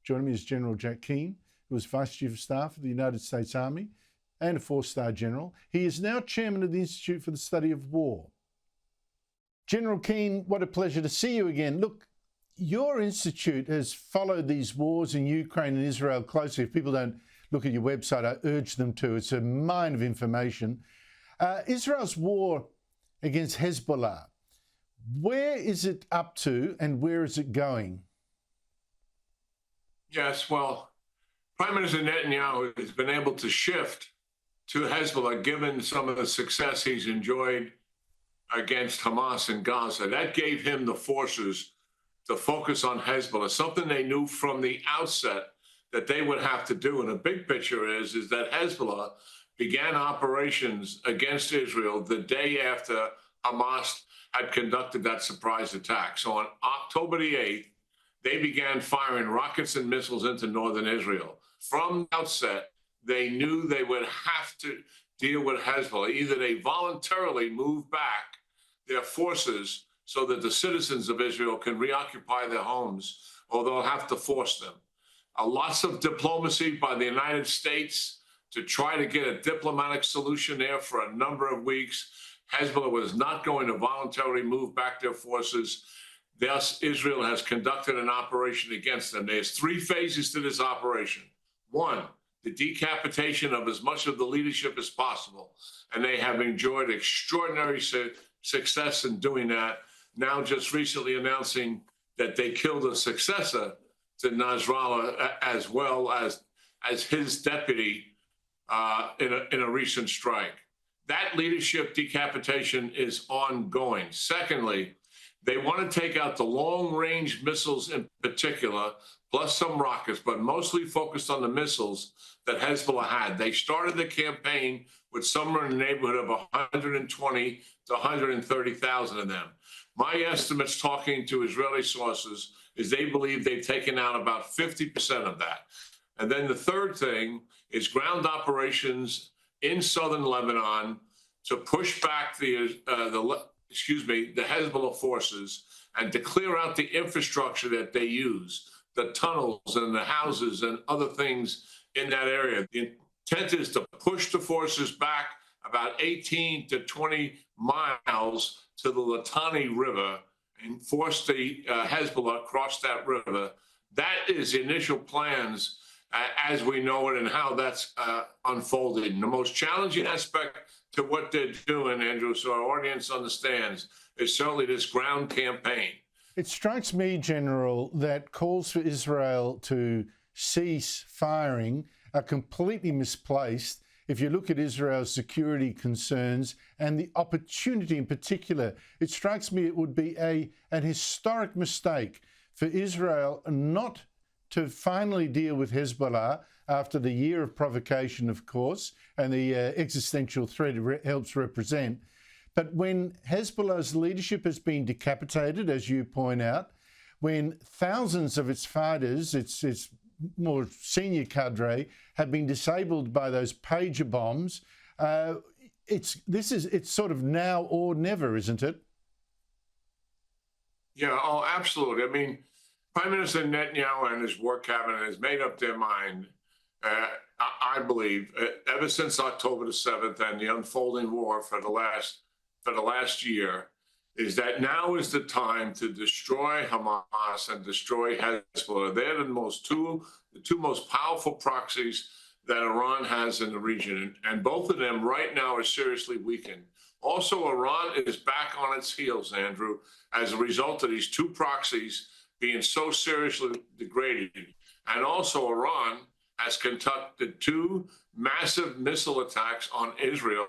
Joining me is General Jack Keane, who was Vice Chief of Staff of the United States Army and a four-star general. He is now chairman of the Institute for the Study of War. General Keane, what a pleasure to see you again. Look, your institute has followed these wars in Ukraine and Israel closely. If people don't look at your website, I urge them to. It's a mine of information. Israel's war against Hezbollah, where is it up to and where is it going? Yes, well, Prime Minister Netanyahu has been able to shift to Hezbollah given some of the success he's enjoyed against Hamas in Gaza. That gave him the forces to focus on Hezbollah, something they knew from the outset that they would have to do. And the big picture is that Hezbollah began operations against Israel the day after Hamas had conducted that surprise attack. So on October the 8th, they began firing rockets and missiles into northern Israel. From the outset, they knew they would have to deal with Hezbollah. Either they voluntarily move back their forces so that the citizens of Israel can reoccupy their homes, or they'll have to force them. Lots of diplomacy by the United States to try to get a diplomatic solution there for a number of weeks. Hezbollah was not going to voluntarily move back their forces. Thus, Israel has conducted an operation against them. There's three phases to this operation. One, the decapitation of as much of the leadership as possible. And they have enjoyed extraordinary success in doing that. Now just recently announcing that they killed a successor to Nasrallah as well as his deputy in a recent strike. That leadership decapitation is ongoing. Secondly, they want to take out the long-range missiles in particular, plus some rockets, but mostly focused on the missiles that Hezbollah had. They started the campaign with somewhere in the neighborhood of 120 to 130,000 of them. My estimates, talking to Israeli sources, is they believe they've taken out about 50% of that. And then the third thing is ground operations in southern Lebanon to push back the Hezbollah forces and to clear out the infrastructure that they use, the tunnels and the houses and other things in that area. The intent is to push the forces back about 18 to 20 miles to the Litani River and force the Hezbollah across that river. That is the initial plans as we know it and how that's unfolded. And the most challenging aspect to what they're doing, Andrew, so our audience understands, is certainly this ground campaign. It strikes me, General, that calls for Israel to cease firing are completely misplaced if you look at Israel's security concerns and the opportunity in particular. It strikes me it would be an historic mistake for Israel not to finally deal with Hezbollah after the year of provocation, of course, and the existential threat it helps represent. But when Hezbollah's leadership has been decapitated, as you point out, when thousands of its fighters, its more senior cadre, have been disabled by those pager bombs, it's sort of now or never, isn't it? Yeah, oh, absolutely. I mean, Prime Minister Netanyahu and his war cabinet has made up their mind, I believe, ever since October the 7th and the unfolding war for the last year, is that now is the time to destroy Hamas and destroy Hezbollah. They're the two most powerful proxies that Iran has in the region, and both of them right now are seriously weakened. Also, Iran is back on its heels, Andrew, as a result of these two proxies being so seriously degraded. And also, Iran has conducted two massive missile attacks on Israel,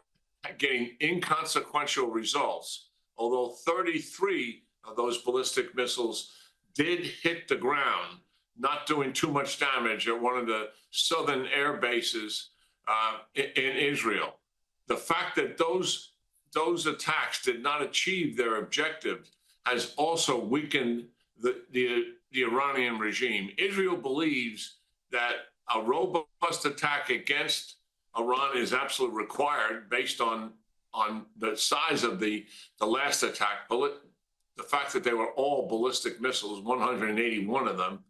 getting inconsequential results, although 33 of those ballistic missiles did hit the ground, not doing too much damage at one of the southern air bases in Israel. The fact that those attacks did not achieve their objective has also weakened the Iranian regime. Israel believes that a robust attack against Iran is absolutely required based on the size of the last attack, the fact that they were all ballistic missiles, 181 of them,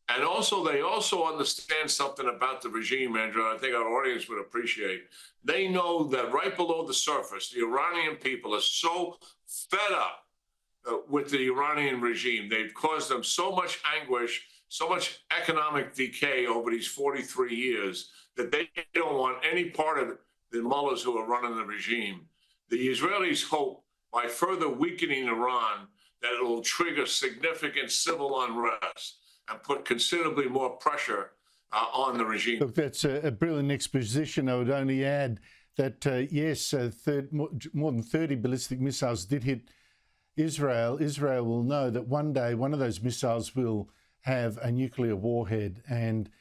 And also, they also understand something about the regime, Andrew, I think our audience would appreciate. They know that right below the surface, the Iranian people are so fed up with the Iranian regime. They've caused them so much anguish, so much economic decay over these 43 years that they don't want any part of the mullahs who are running the regime. The Israelis hope by further weakening Iran that it will trigger significant civil unrest and put considerably more pressure on the regime. Look, that's a brilliant exposition. I would only add that, yes, more than 30 ballistic missiles did hit Israel. Israel will know that one day one of those missiles will have a nuclear warhead, and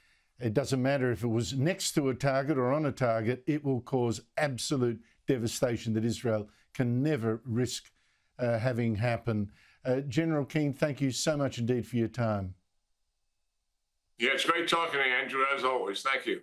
it doesn't matter if it was next to a target or on a target, it will cause absolute devastation that Israel can never risk having happen. General Keane, thank you so much indeed for your time. Yeah, it's great talking to you, Andrew, as always. Thank you.